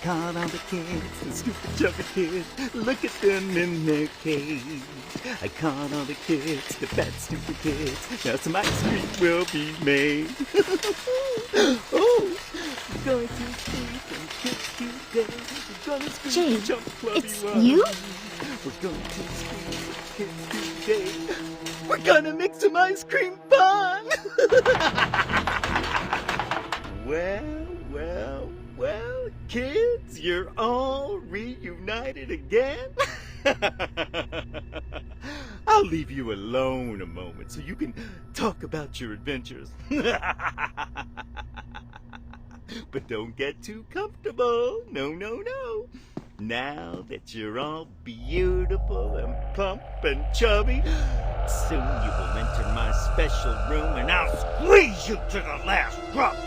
Caught all the kids, the stupid chubby kids. Look at them in their cage. I caught all the kids, the bad stupid kids. Now some ice cream will be made. Oh, we're going to sleep and kiss today. We're gonna scream Jane, and jump clubby it's run. you? We're going to scream and kiss today. We're gonna make some ice cream fun. Well, kids, you're all reunited again? I'll leave you alone a moment so you can talk about your adventures. But don't get too comfortable. No. Now that you're all beautiful and plump and chubby, soon you will enter my special room and I'll squeeze you to the last drop.